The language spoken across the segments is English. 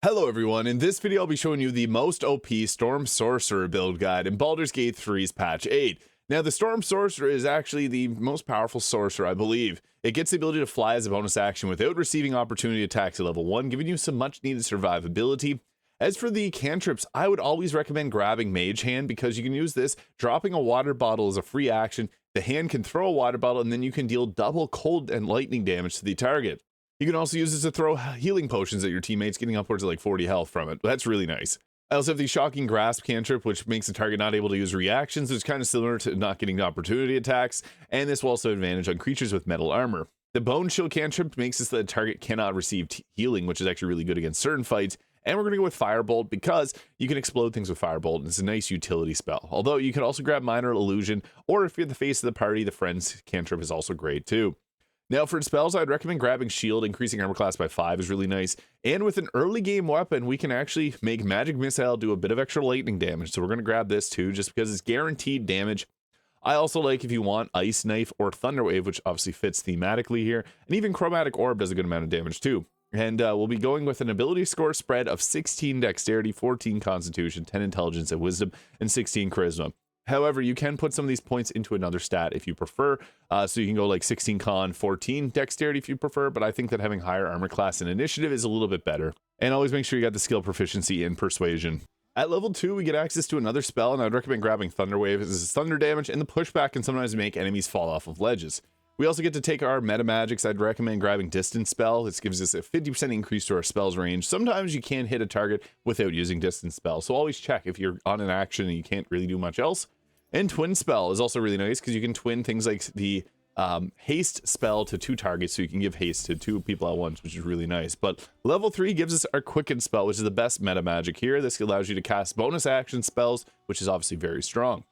Hello everyone, in this video I'll be showing you the most OP Storm Sorcerer build guide in Baldur's Gate 3's patch 8. Now the Storm Sorcerer is actually the most powerful sorcerer I believe. It gets the ability to fly as a bonus action without receiving opportunity attacks at level 1, giving you some much needed survivability. As for the cantrips, I would always recommend grabbing Mage Hand because you can use this, dropping a water bottle as a free action, the hand can throw a water bottle and then you can deal double cold and lightning damage to the target. You can also use this to throw healing potions at your teammates, getting upwards of like 40 health from it. That's really nice. I also have the Shocking Grasp cantrip, which makes the target not able to use reactions. It's kind of similar to not getting opportunity attacks, and this will also advantage on creatures with metal armor. The Bone Chill cantrip makes it so that the target cannot receive healing, which is actually really good against certain fights. And we're going to go with Firebolt because you can explode things with Firebolt, and it's a nice utility spell. Although you can also grab Minor Illusion, or if you're the face of the party, the Friends cantrip is also great too. Now for spells, I'd recommend grabbing Shield. Increasing armor class by 5 is really nice. And with an early game weapon, we can actually make Magic Missile do a bit of extra lightning damage. So we're going to grab this too, just because it's guaranteed damage. I also like, if you want, Ice Knife or Thunder Wave, which obviously fits thematically here. And even Chromatic Orb does a good amount of damage too. And we'll be going with an ability score spread of 16 Dexterity, 14 Constitution, 10 Intelligence and Wisdom, and 16 Charisma. However, you can put some of these points into another stat if you prefer. So you can go like 16 Con, 14 Dexterity if you prefer, but I think that having higher armor class and initiative is a little bit better. And always make sure you got the skill proficiency in Persuasion. At level 2, we get access to another spell, and I'd recommend grabbing Thunder Wave. This is thunder damage, and the pushback can sometimes make enemies fall off of ledges. We also get to take our meta magics. I'd recommend grabbing Distance Spell. This gives us a 50% increase to our spell's range. Sometimes you can hit a target without using Distance Spell, so always check if you're on an action and you can't really do much else. And Twin Spell is also really nice because you can twin things like the haste spell to 2 targets, so you can give haste to 2 people at once, which is really nice. But level 3 gives us our Quicken spell, which is the best meta magic here. This allows you to cast bonus action spells, which is obviously very strong.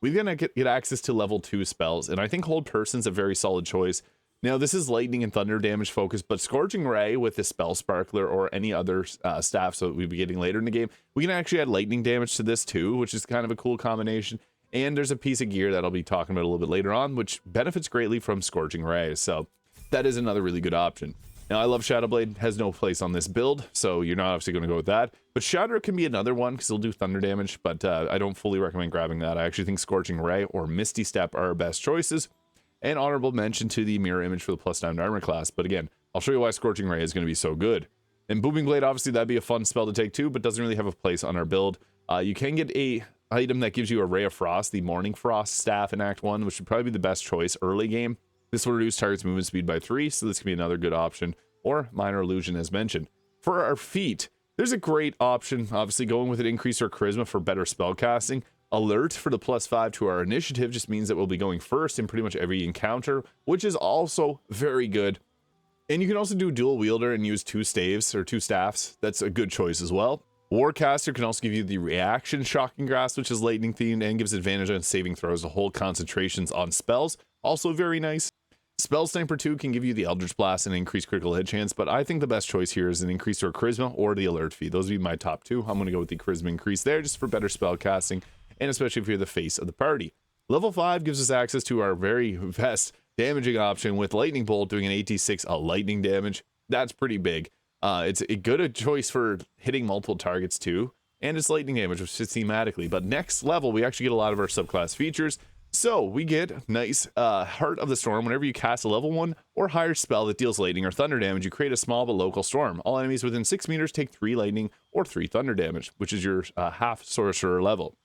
We're gonna get access to level 2 spells, and I think Hold Person's a very solid choice. Now this is lightning and thunder damage focused, but Scorching Ray with the Spell Sparkler or any other staff, so we'll be getting later in the game, we can actually add lightning damage to this too, which is kind of a cool combination. And there's a piece of gear that I'll be talking about a little bit later on, which benefits greatly from Scorching Ray. So that is another really good option. Now, I love Shadowblade, has no place on this build, so you're not obviously going to go with that. But Shatter can be another one, because it'll do thunder damage, but I don't fully recommend grabbing that. I actually think Scorching Ray or Misty Step are our best choices. And honorable mention to the Mirror Image for the +9 armor class. But again, I'll show you why Scorching Ray is going to be so good. And Booming Blade, obviously, that'd be a fun spell to take too, but doesn't really have a place on our build. You can get a item that gives you a Ray of Frost, the Morning Frost staff in Act 1, which would probably be the best choice early game. This will reduce target's movement speed by 3, so this can be another good option, or Minor Illusion as mentioned. For our feat, there's a great option, obviously going with an increase our charisma for better spell casting. Alert for the +5 to our initiative just means that we'll be going first in pretty much every encounter, which is also very good. And you can also do dual wielder and use 2 staves or 2 staffs. That's a good choice as well. Warcaster can also give you the reaction Shocking Grasp, which is lightning themed and gives advantage on saving throws to hold concentrations on spells. Also very nice. Spell Sniper 2 can give you the Eldritch Blast and increase critical hit chance, but I think the best choice here is an increase to our charisma or the alert feat. Those would be my top 2. I'm going to go with the charisma increase there just for better spell casting, and especially if you're the face of the party. Level 5 gives us access to our very best damaging option with Lightning Bolt doing an 86 lightning damage. That's pretty big. It's a good choice for hitting multiple targets too, and it's lightning damage, which fits thematically. But next level, we actually get a lot of our subclass features. So we get nice Heart of the Storm. Whenever you cast a level 1 or higher spell that deals lightning or thunder damage, you create a small but local storm. All enemies within 6 meters take 3 lightning or 3 thunder damage, which is your half sorcerer level.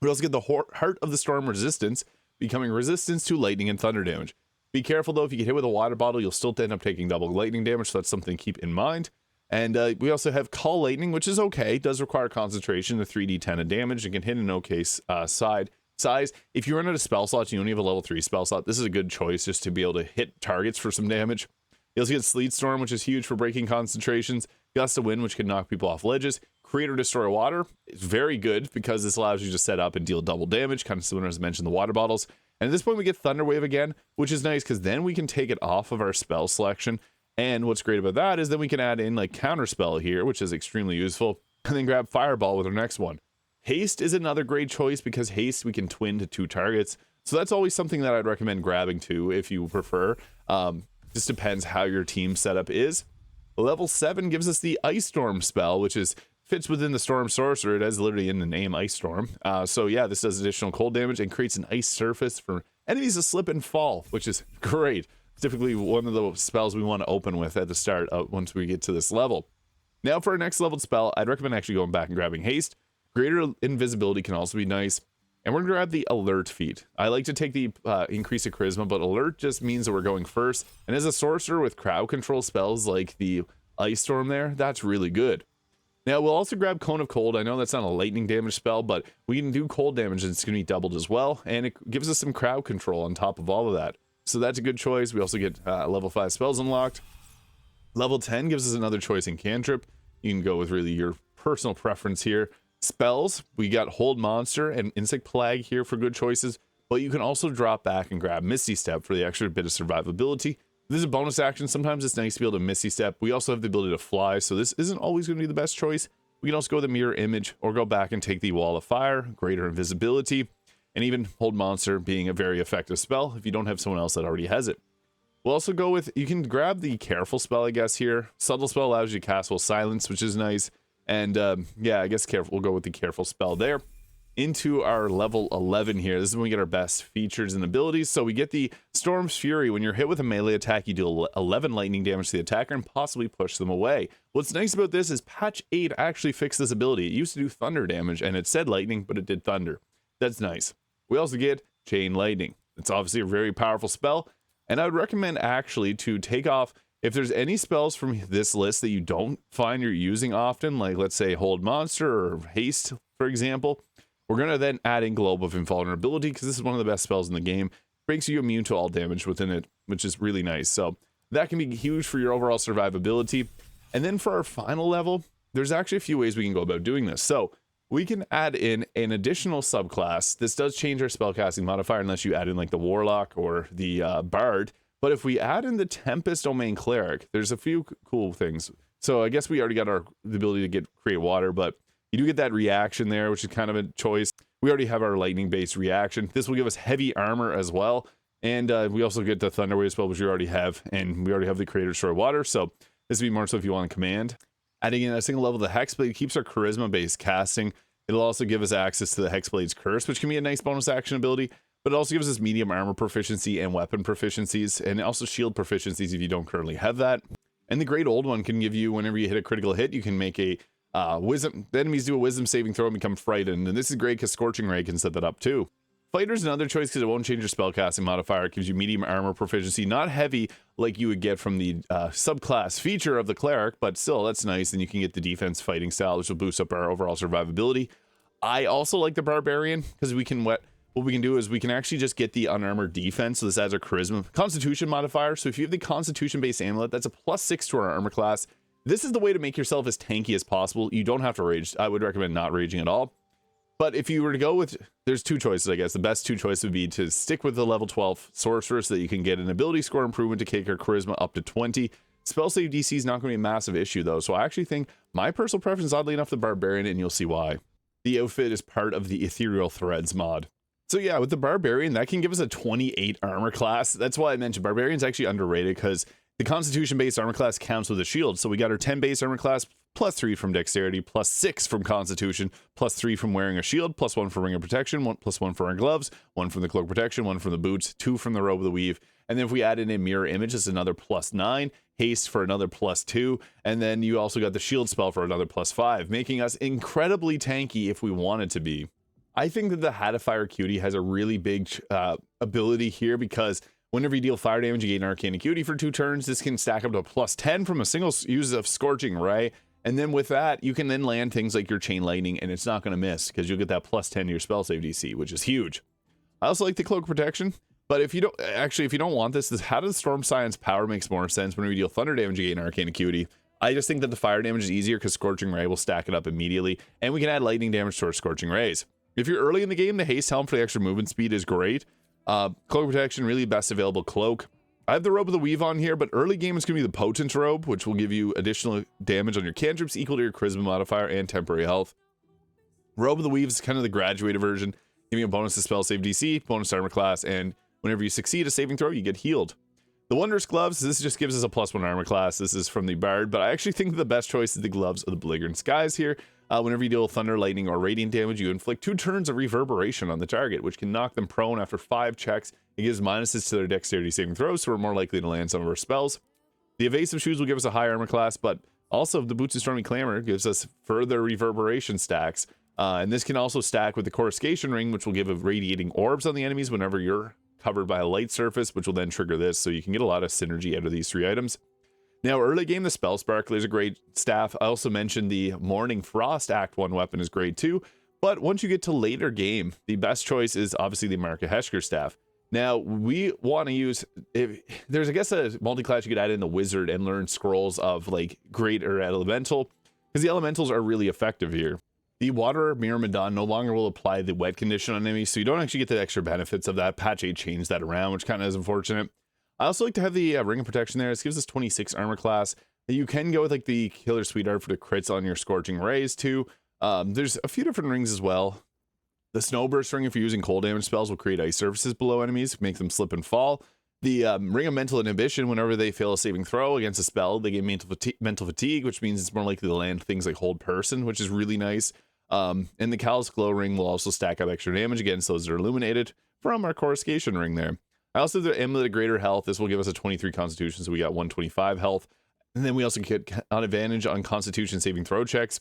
We also get the Heart of the Storm resistance, becoming resistance to lightning and thunder damage. Be careful though, if you get hit with a water bottle, you'll still end up taking double lightning damage, so that's something to keep in mind. And we also have Call Lightning, which is okay, it does require concentration, the 3d10 of damage, and can hit an okay size. If you run out of spell slots and you only have a level 3 spell slot, this is a good choice just to be able to hit targets for some damage. You also get Sleet Storm, which is huge for breaking concentrations, Gust of Wind, which can knock people off ledges, Create or Destroy Water. It's very good because this allows you to set up and deal double damage, kind of similar as mentioned the water bottles. And at this point we get Thunder Wave again, which is nice because then we can take it off of our spell selection. And what's great about that is then we can add in like Counterspell here, which is extremely useful, and then grab Fireball with our next one. Haste is another great choice because haste we can twin to 2 targets. So that's always something that I'd recommend grabbing too if you prefer. Just depends how your team setup is. Level 7 gives us the Ice Storm spell, which is fits within the Storm Sorcerer. It is literally in the name Ice Storm. So yeah, this does additional cold damage and creates an ice surface for enemies to slip and fall, which is great. It's typically one of the spells we want to open with at the start once we get to this level. Now for our next leveled spell, I'd recommend actually going back and grabbing Haste. Greater invisibility can also be nice. And we're going to grab the Alert feat. I like to take the increase of Charisma, but Alert just means that we're going first. And as a sorcerer with crowd control spells like the Ice Storm there, that's really good. Now, we'll also grab Cone of Cold. I know that's not a lightning damage spell, but we can do cold damage and it's going to be doubled as well. And it gives us some crowd control on top of all of that. So that's a good choice. We also get level 5 spells unlocked. Level 10 gives us another choice in Cantrip. You can go with really your personal preference here. Spells, we got Hold Monster and Insect Plague here for good choices. But you can also drop back and grab Misty Step for the extra bit of survivability. This is a bonus action. Sometimes it's nice to be able to Misty Step. We also have the ability to fly, so this isn't always going to be the best choice. We can also go with the Mirror Image or go back and take the Wall of Fire, greater invisibility, and even Hold Monster being a very effective spell if you don't have someone else that already has it. We'll also go with, you can grab the Careful spell, I guess, here. Subtle spell allows you to cast while silence, which is nice. And yeah, I guess Careful, we'll go with the Careful spell there. Into our level 11 here. This is when we get our best features and abilities. So we get the Storm's Fury. When you're hit with a melee attack, you deal 11 lightning damage to the attacker and possibly push them away. What's nice about this is patch 8 actually fixed this ability. It used to do thunder damage and it said lightning, but it did thunder. That's nice. We also get Chain Lightning. It's obviously a very powerful spell, and I would recommend actually to take off, if there's any spells from this list that you don't find you're using often, like let's say Hold Monster or Haste, for example, we're going to then add in Globe of Invulnerability because this is one of the best spells in the game. It makes you immune to all damage within it, which is really nice. So that can be huge for your overall survivability. And then for our final level, there's actually a few ways we can go about doing this. So we can add in an additional subclass. This does change our spellcasting modifier unless you add in like the Warlock or the Bard. But if we add in the Tempest Domain Cleric, there's a few cool things. So I guess we already got the ability to create water, but you do get that reaction there, which is kind of a choice. We already have our lightning-based reaction. This will give us heavy armor as well. And we also get the Thunder Wave spell, which we already have. And we already have the Creator Destroy Water. So this would be more so if you want to command. Adding in a single level of the Hexblade keeps our charisma-based casting. It'll also give us access to the Hexblade's Curse, which can be a nice bonus action ability. But it also gives us medium armor proficiency and weapon proficiencies. And also shield proficiencies if you don't currently have that. And the Great Old One can give you, whenever you hit a critical hit, you can make a wisdom. The enemies do a wisdom saving throw and become frightened, and this is great because Scorching Ray can set that up too. Fighter's another choice because it won't change your spellcasting modifier. It gives you medium armor proficiency, not heavy like you would get from the subclass feature of the Cleric, but still that's nice, and you can get the defense fighting style, which will boost up our overall survivability. I also like the Barbarian because we can what we can do is we can actually just get the unarmored defense. So this adds our charisma constitution modifier. So if you have the constitution based amulet, that's a +6 to our armor class. This is the way to make yourself as tanky as possible. You don't have to rage. I would recommend not raging at all. But if you were to go with, there's two choices, I guess. The best two choices would be to stick with the level 12 Sorcerer so that you can get an ability score improvement to take your charisma up to 20. Spell save DC is not going to be a massive issue though. So I actually think my personal preference is oddly enough the Barbarian, and you'll see why. The outfit is part of the Ethereal Threads mod. So yeah, with the Barbarian, that can give us a 28 armor class. That's why I mentioned Barbarian's actually underrated because the Constitution-based armor class counts with a shield. So we got our 10 base armor class, +3 from Dexterity, +6 from Constitution, +3 from wearing a shield, +1 for Ring of Protection, +1 for our gloves, 1 from the Cloak Protection, 1 from the boots, 2 from the Robe of the Weave. And then if we add in a Mirror Image, it's another +9, Haste for another +2, and then you also got the shield spell for another +5, making us incredibly tanky if we wanted to be. I think that the Hattifier Cutie has a really big ability here because whenever you deal fire damage, you gain Arcane Acuity for 2 turns. This can stack up to +10 from a single use of Scorching Ray. And then with that, you can then land things like your Chain Lightning, and it's not going to miss because you'll get that +10 to your spell save DC, which is huge. I also like the Cloak Protection, but if you don't want this How does Storm Science power makes more sense. Whenever you deal thunder damage, you gain Arcane Acuity. I just think that the fire damage is easier because Scorching Ray will stack it up immediately, and we can add lightning damage to our Scorching Rays. If you're early in the game, the Haste Helm for the extra movement speed is great. Cloak Protection, really best available cloak. I have the Robe of the Weave on here, but early game is going to be the Potent Robe, which will give you additional damage on your cantrips equal to your Charisma modifier and temporary health. Robe of the Weave is kind of the graduated version, giving you a bonus to spell save DC, bonus to armor class, and whenever you succeed a saving throw, you get healed. The Wondrous Gloves, this just gives us a +1 armor class. This is from the Bard, but I actually think the best choice is the Gloves of the Belligerent Skies here. Whenever you deal thunder, lightning, or radiant damage, you inflict 2 turns of reverberation on the target, which can knock them prone after 5 checks. It gives minuses to their dexterity saving throws, so we're more likely to land some of our spells. The Evasive Shoes will give us a high armor class, but also the Boots of Stormy Clamor gives us further reverberation stacks. And this can also stack with the Coruscation Ring, which will give a radiating orbs on the enemies whenever you're covered by a light surface, which will then trigger this, so you can get a lot of synergy out of these 3 items. Now, early game, the Spell Sparkler is a great staff. I also mentioned the Morning Frost Act 1 weapon is great too, but once you get to later game, the best choice is obviously the Marka Heshker staff. Now, we want to use, there's, I guess, a multi-class you could add in the Wizard and learn scrolls of, like, Great or Elemental, because the Elementals are really effective here. The Water Myrmidon no longer will apply the wet condition on enemies, so you don't actually get the extra benefits of that. Patch 8 changed that around, which kind of is unfortunate. I also like to have the Ring of Protection there. This gives us 26 armor class. You can go with like the Killer Sweetheart for the crits on your Scorching Rays too. There's a few different rings as well. The Snowburst Ring, if you're using cold damage spells, will create ice surfaces below enemies, make them slip and fall. The Ring of Mental Inhibition, whenever they fail a saving throw against a spell, they get mental fatigue, which means it's more likely to land things like Hold Person, which is really nice. And the Callous Glow Ring will also stack up extra damage against those that are illuminated from our Coruscation Ring there. I also have the Amulet of Greater Health. This will give us a 23 Constitution, so we got 125 health. And then we also get on advantage on Constitution saving throw checks.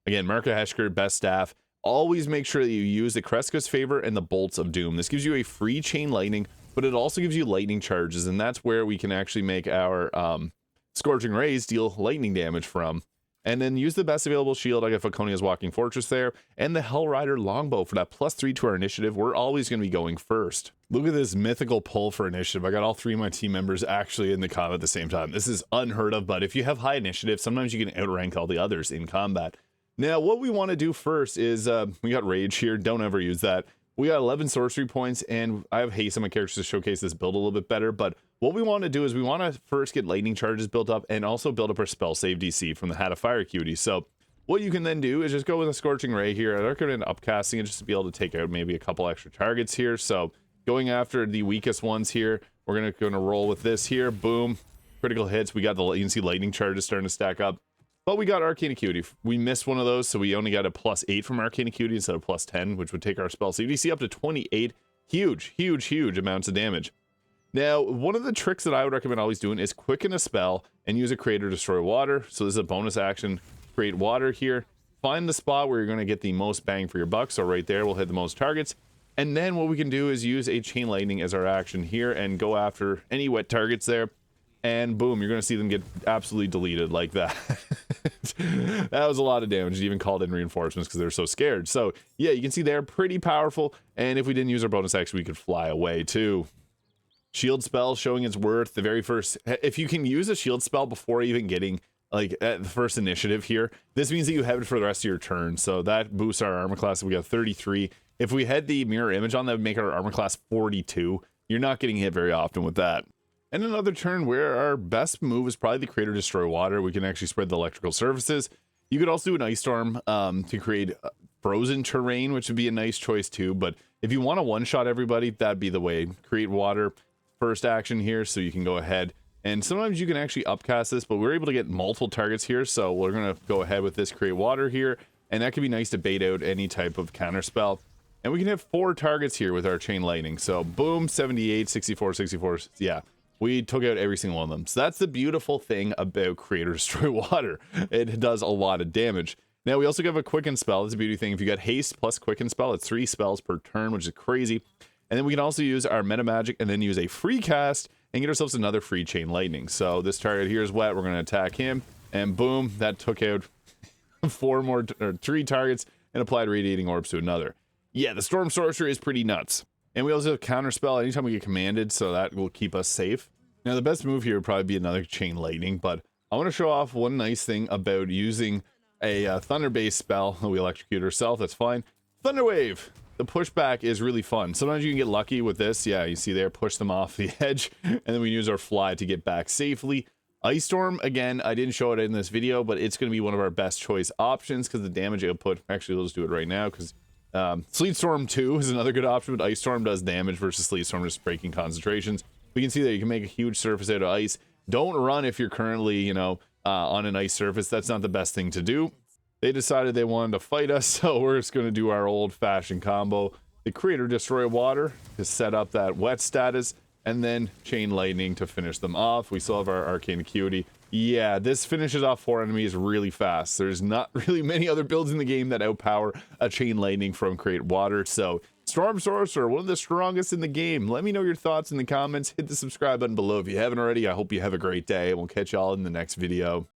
Again, Marka Heshker, best staff. Always make sure that you use the Kreska's Favor and the Bolts of Doom. This gives you a free chain lightning, but it also gives you lightning charges, and that's where we can actually make our Scorching Rays deal lightning damage from. And then use the best available shield. I got Falconia's Walking Fortress there, and the Hellrider Longbow for that +3 to our initiative. We're always going to be going first. Look at this mythical pull for initiative. I got all 3 of my team members actually in the combat at the same time. This is unheard of, but if you have high initiative, sometimes you can outrank all the others in combat. Now, what we want to do first is, we got Rage here. Don't ever use that. We got 11 sorcery points, and I have haste on my characters to showcase this build a little bit better, but what we want to do is we want to first get lightning charges built up and also build up our spell save DC from the Hat of Fire Cutie. So what you can then do is just go with a Scorching Ray here. I recommend upcasting it just to be able to take out maybe a couple extra targets here. So going after the weakest ones here, we're gonna roll with this here. Boom, critical hits. We got the, you can see lightning charges starting to stack up. But we got Arcane Acuity. We missed one of those, so we only got a +8 from Arcane Acuity instead of +10, which would take our spell save DC up to 28. Huge, huge, huge amounts of damage. Now, one of the tricks that I would recommend always doing is quicken a spell and use a Create or Destroy Water. So this is a bonus action. Create Water here. Find the spot where you're going to get the most bang for your buck. So right there, we'll hit the most targets. And then what we can do is use a Chain Lightning as our action here and go after any wet targets there. And boom, you're going to see them get absolutely deleted like that. That was a lot of damage. It even called in reinforcements because they're so scared. So yeah, you can see they're pretty powerful. And if we didn't use our bonus action, we could fly away too. Shield spell showing its worth. The very first, if you can use a shield spell before even getting like at the first initiative here, this means that you have it for the rest of your turn. So that boosts our armor class. We got 33. If we had the mirror image on, that would make our armor class 42. You're not getting hit very often with that. And another turn where our best move is probably the Create or Destroy Water. We can actually spread the electrical surfaces. You could also do an Ice Storm to create frozen terrain, which would be a nice choice too. But if you want to one-shot everybody, that'd be the way. Create Water, first action here, so you can go ahead. And sometimes you can actually upcast this, but we're able to get multiple targets here. So we're going to go ahead with this Create Water here. And that could be nice to bait out any type of counter spell. And we can have 4 targets here with our Chain Lightning. So boom, 78, 64, 64. Yeah. We took out every single one of them. So that's the beautiful thing about Create or Destroy Water. It does a lot of damage. Now, we also have a Quicken spell. That's a beauty thing. If you got Haste plus Quicken spell, it's 3 spells per turn, which is crazy. And then we can also use our Meta Magic and then use a free cast and get ourselves another free Chain Lightning. So this target here is wet. We're going to attack him. And boom, that took out 3 targets and applied Radiating Orbs to another. Yeah, the Storm Sorcerer is pretty nuts. And we also have Counter Spell anytime we get commanded, so that will keep us safe. Now, the best move here would probably be another Chain Lightning, but I want to show off one nice thing about using a Thunder-based spell. We electrocute ourselves, that's fine. Thunder Wave! The pushback is really fun. Sometimes you can get lucky with this. Yeah, you see there, push them off the edge, and then we use our Fly to get back safely. Ice Storm, again, I didn't show it in this video, but it's going to be one of our best choice options because the damage output, actually, let's do it right now because Sleet Storm 2 is another good option, but Ice Storm does damage versus Sleet Storm just breaking concentrations. We can see that you can make a huge surface out of ice. Don't run if you're currently, you know, on an ice surface. That's not the best thing to do. They decided they wanted to fight us, so we're just going to do our old-fashioned combo. The Creator Destroy Water to set up that wet status, and then Chain Lightning to finish them off. We still have our Arcane Acuity. Yeah, this finishes off 4 enemies really fast. There's not really many other builds in the game that outpower a Chain Lightning from Create Water, so Storm Sorcerer, one of the strongest in the game. Let me know your thoughts in the comments. Hit the subscribe button below if you haven't already. I hope you have a great day, and we'll catch y'all in the next video.